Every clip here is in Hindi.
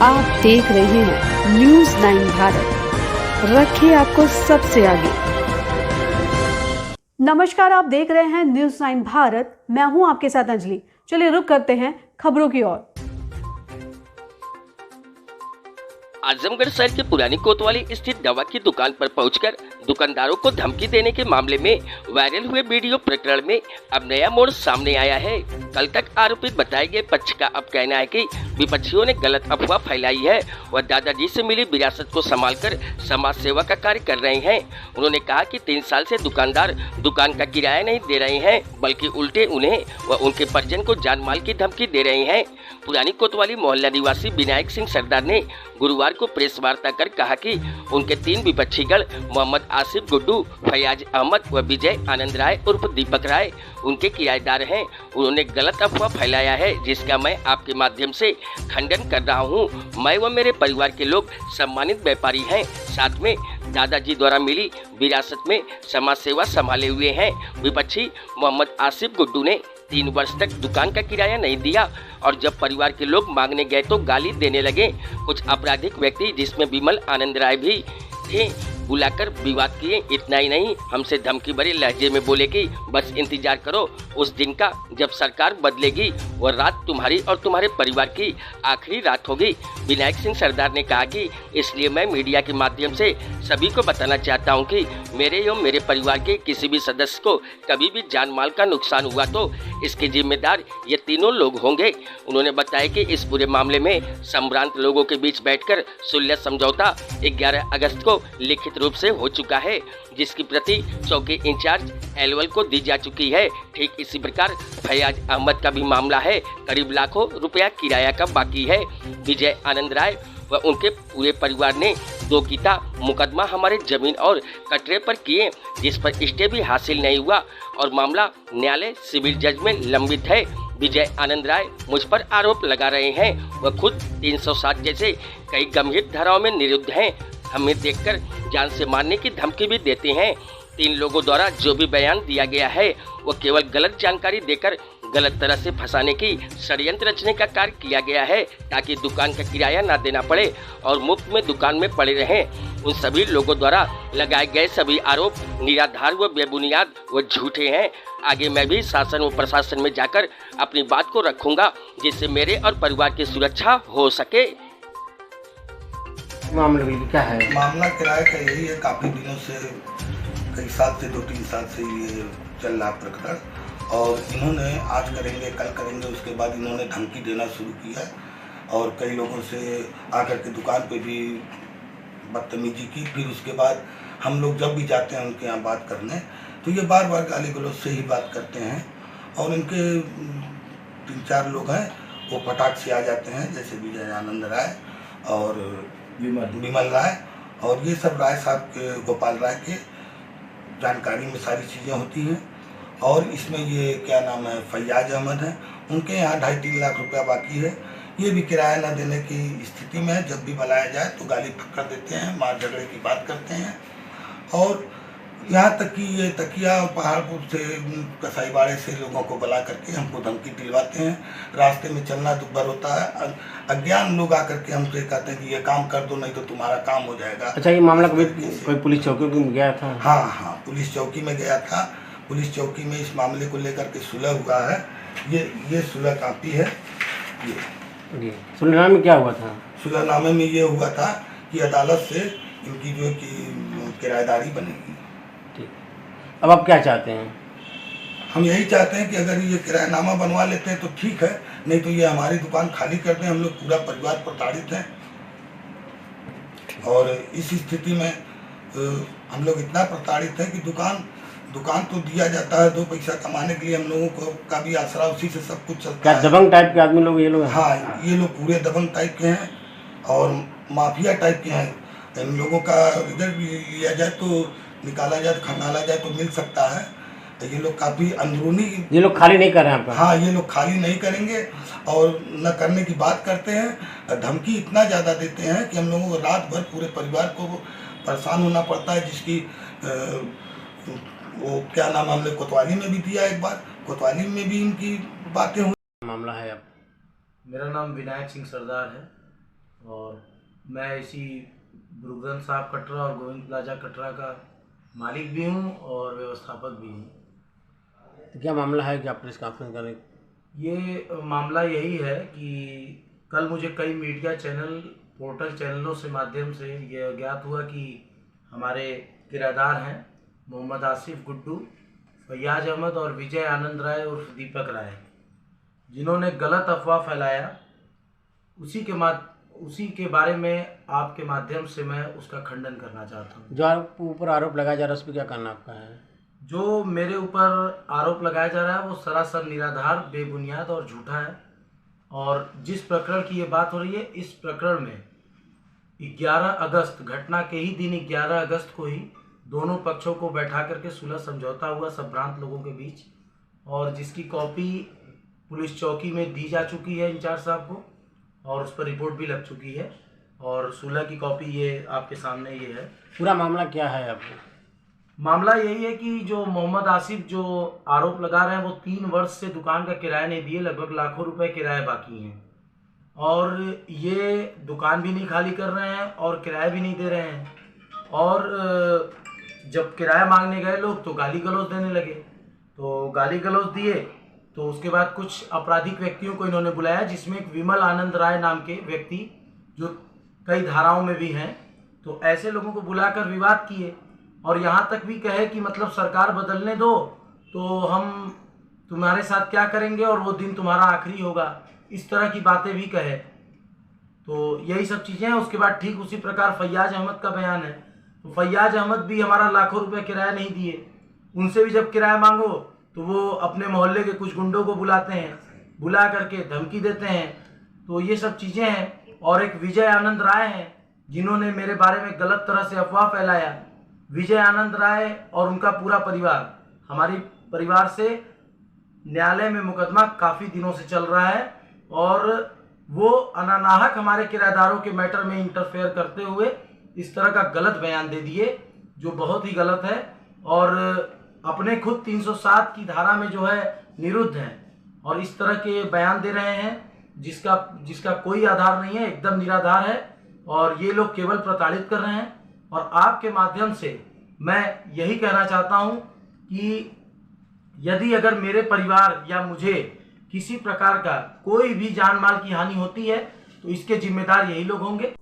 आप देख रहे हैं न्यूज़ 9 भारत, रखिए आपको सबसे आगे। नमस्कार, आप देख रहे हैं न्यूज़ 9 भारत। मैं हूं आपके साथ अंजलि। चलिए रुक करते हैं खबरों की ओर। आजमगढ़ शहर के पुरानी कोतवाली स्थित दवा की दुकान पर पहुंचकर दुकानदारों को धमकी देने के मामले में वायरल हुए वीडियो प्रकरण में अब नया मोड़ सामने आया है। कल तक आरोपित बताए गए पक्ष का अब कहना है कि विपक्षियों ने गलत अफवाह फैलाई है। वह दादाजी से मिली विरासत को संभालकर समाज सेवा का कार्य कर रहे हैं। उन्होंने कहा कि 3 साल से दुकानदार दुकान का किराया नहीं दे रहे हैं, बल्कि उल्टे उन्हें व उनके परिजन को जान माल की धमकी दे रहे हैं। पुरानी कोतवाली मोहल्ला निवासी विनायक सिंह सरदार ने गुरुवार को प्रेस वार्ता कर कहा कि उनके 3 विपक्षीगण मोहम्मद आसिफ गुड्डू, फयाज अहमद व विजय आनंद राय उर्फ दीपक राय उनके किराएदार हैं। उन्होंने गलत अफवाह फैलाया है, जिसका मैं आपके माध्यम से खंडन कर रहा हूं। मैं व मेरे परिवार के लोग सम्मानित व्यापारी हैं, साथ में दादाजी द्वारा मिली विरासत में समाज सेवा संभाले हुए हैं। विपक्षी मोहम्मद आसिफ गुड्डू ने 3 वर्ष तक दुकान का किराया नहीं दिया और जब परिवार के लोग मांगने गए तो गाली देने लगे। कुछ आपराधिक व्यक्ति, जिसमें विमल आनंद राय भी थे, बुलाकर विवाद किए। इतना ही नहीं, हमसे धमकी भरे लहजे में बोले कि बस इंतजार करो उस दिन का जब सरकार बदलेगी, वह रात तुम्हारी और तुम्हारे परिवार की आखिरी रात होगी। विनायक सिंह सरदार ने कहा कि इसलिए मैं मीडिया के माध्यम से सभी को बताना चाहता हूं कि मेरे एवं मेरे परिवार के किसी भी सदस्य को कभी भी जान माल का नुकसान हुआ तो इसके जिम्मेदार ये तीनों लोग होंगे। उन्होंने बताया कि इस पूरे मामले में संभ्रांत लोगों के बीच बैठकर सुलह समझौता 11 अगस्त को लिखित रूप से हो चुका है, जिसकी प्रति चौकी इंचार्ज एलवल को दी जा चुकी है। ठीक इसी प्रकार फयाज अहमद का भी मामला है। करीब लाखों रुपया किराया का बाकी है। विजय आनंद राय व उनके पूरे परिवार ने 2 कीता मुकदमा हमारे जमीन और कटरे पर किए, जिस पर स्टे भी हासिल नहीं हुआ और मामला न्यायालय सिविल जज में लंबित है। विजय आनंद राय मुझ पर आरोप लगा रहे हैं। वह खुद 307 जैसे कई गंभीर धाराओं में निरुद्ध हैं। हमें देखकर जान से मारने की धमकी भी देते हैं। 3 लोगों द्वारा जो भी बयान दिया गया है वो केवल गलत जानकारी देकर गलत तरह से फंसाने की षड्यंत्र रचने का कार्य किया गया है, ताकि दुकान का किराया ना देना पड़े और मुफ्त में दुकान में पड़े रहें। उन सभी लोगों द्वारा लगाए गए सभी आरोप निराधार व बेबुनियाद व झूठे हैं। आगे मैं भी शासन व प्रशासन में जाकर अपनी बात को रखूंगा, जिससे मेरे और परिवार की सुरक्षा हो सके। मामला क्या है? मामला किराए का यही है। काफ़ी दिनों से, कई साल से, 2-3 साल से ये चल रहा प्रकरण। और इन्होंने आज करेंगे, कल करेंगे, उसके बाद इन्होंने धमकी देना शुरू किया और कई लोगों से आकर के दुकान पे भी बदतमीजी की। फिर उसके बाद हम लोग जब भी जाते हैं उनके यहाँ बात करने, तो ये बार बार गाली गलौज से ही बात करते हैं। और इनके 3-4 लोग हैं, वो फटाक से आ जाते हैं, जैसे विजय आनंद राय और विमल राय, और ये सब राय साहब के, गोपाल राय के जानकारी में सारी चीज़ें होती हैं। और इसमें ये क्या नाम है, फयाज अहमद है, उनके यहाँ 2.5-3 लाख रुपया बाकी है। ये भी किराया न देने की स्थिति में है। जब भी बुलाया जाए तो गाली फक्कर देते हैं, मार झगड़े की बात करते हैं। और यहाँ तक कि ये तकिया और पहाड़पुर से, कसाईबाड़े से लोगों को बुला करके हमको धमकी दिलवाते हैं। रास्ते में चलना दुर्भर होता है। अज्ञान लोग आकर के हमसे कहते हैं कि ये काम कर दो, नहीं तो तुम्हारा काम हो जाएगा। अच्छा, ये मामला कभी कोई पुलिस चौकी में गया था? हाँ, पुलिस चौकी में गया था। पुलिस चौकी में इस मामले को लेकर के सुलह हुआ है। ये सुलह कापी है। ये सुलहनामे में क्या हुआ था? सुलहनामे में ये हुआ था कि अदालत से इनकी जो कि किराएदारी बनेगी। अब आप क्या चाहते हैं? हम यही चाहते हैं कि अगर ये किरायानामा बनवा लेते हैं तो ठीक है, नहीं तो ये हमारी दुकान खाली कर दें। हम लोग पूरा परिवार प्रताड़ित हैं और इस स्थिति में हम लोग इतना प्रताड़ित हैं कि दुकान तो दिया जाता है 2 पैसा कमाने के लिए। हम लोगों को का भी आसरा उसी से सब कुछ चलता है। क्या दबंग टाइप के आदमी लोग ये लोग हैं? हाँ, ये लोग पूरे दबंग टाइप के हैं और माफिया टाइप के हैं। इन लोगों का रिजल्ट भी लिया जाए तो, निकाला जाए, खंगाला जाए तो मिल सकता है। तो ये लोग काफ़ी अंदरूनी, ये लोग खाली नहीं कर रहे हैं आपका? हाँ, ये लोग खाली नहीं करेंगे और न करने की बात करते हैं। धमकी इतना ज़्यादा देते हैं कि हम लोगों को रात भर पूरे परिवार को परेशान होना पड़ता है। जिसकी वो क्या नाम, हमने कोतवाली में भी दिया एक बार, कोतवाली में भी इनकी बातें हुई। मामला है अब? मेरा नाम विनायक सिंह सरदार है और मैं इसी ब्रुगदन साहब कटरा और गोविंद प्लाजा कटरा का मालिक भी हूँ और व्यवस्थापक भी हूँ। तो क्या मामला है कि आप प्रेस कॉन्फ्रेंस करें? ये मामला यही है कि कल मुझे कई मीडिया चैनल पोर्टल चैनलों से माध्यम से ये ज्ञात हुआ कि हमारे किराएदार हैं मोहम्मद आसिफ गुड्डू, फैयाज अहमद और विजय आनंद राय उर्फ दीपक राय, जिन्होंने गलत अफवाह फैलाया, उसी के बारे में आपके माध्यम से मैं उसका खंडन करना चाहता हूँ। जो आप ऊपर आरोप लगाया जा रहा है उस पर क्या करना आपका है? जो मेरे ऊपर आरोप लगाया जा रहा है वो सरासर निराधार, बेबुनियाद और झूठा है। और जिस प्रकरण की ये बात हो रही है, इस प्रकरण में 11 अगस्त, घटना के ही दिन 11 अगस्त को ही दोनों पक्षों को बैठा करके सुलह समझौता हुआ संभ्रांत लोगों के बीच, और जिसकी कॉपी पुलिस चौकी में दी जा चुकी है इंचार्ज साहब को, और उस पर रिपोर्ट भी लग चुकी है, और सुलह की कॉपी ये आपके सामने ये है। पूरा मामला क्या है आपको? मामला यही है कि जो मोहम्मद आसिफ जो आरोप लगा रहे हैं वो 3 वर्ष से दुकान का किराया नहीं दिए, लगभग लाखों रुपए किराया बाकी हैं, और ये दुकान भी नहीं खाली कर रहे हैं और किराया भी नहीं दे रहे हैं। और जब किराया मांगने गए लोग तो गाली गलौज देने लगे, तो गाली गलौज दिए तो उसके बाद कुछ आपराधिक व्यक्तियों को इन्होंने बुलाया, जिसमें एक विमल आनंद राय नाम के व्यक्ति जो कई धाराओं में भी हैं, तो ऐसे लोगों को बुलाकर विवाद किए और यहाँ तक भी कहे कि मतलब सरकार बदलने दो तो हम तुम्हारे साथ क्या करेंगे और वो दिन तुम्हारा आखिरी होगा, इस तरह की बातें भी कहे। तो यही सब चीज़ें हैं। उसके बाद ठीक उसी प्रकार फैयाज अहमद का बयान है, तो फैयाज अहमद भी हमारा लाखों रुपए किराया नहीं दिए, उनसे भी जब किराया मांगो तो वो अपने मोहल्ले के कुछ गुंडों को बुलाते हैं, बुला करके धमकी देते हैं। तो ये सब चीज़ें हैं। और एक विजय आनंद राय हैं जिन्होंने मेरे बारे में गलत तरह से अफवाह फैलाया। विजय आनंद राय और उनका पूरा परिवार, हमारी परिवार से न्यायालय में मुकदमा काफ़ी दिनों से चल रहा है, और वो अनानाहक हमारे किराएदारों के मैटर में इंटरफेयर करते हुए इस तरह का गलत बयान दे दिए, जो बहुत ही गलत है, और अपने खुद 307 की धारा में जो है निरुद्ध हैं, और इस तरह के बयान दे रहे हैं जिसका कोई आधार नहीं है, एकदम निराधार है, और ये लोग केवल प्रताड़ित कर रहे हैं। और आपके माध्यम से मैं यही कहना चाहता हूं कि यदि अगर मेरे परिवार या मुझे किसी प्रकार का कोई भी जान माल की हानि होती है तो इसके जिम्मेदार यही लोग होंगे।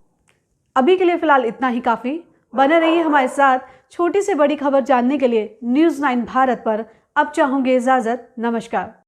अभी के लिए फिलहाल इतना ही काफ़ी। बने रहिए हमारे साथ। छोटी से बड़ी खबर जानने के लिए न्यूज़ 9 भारत पर अब चाहूँगी इजाज़त। नमस्कार।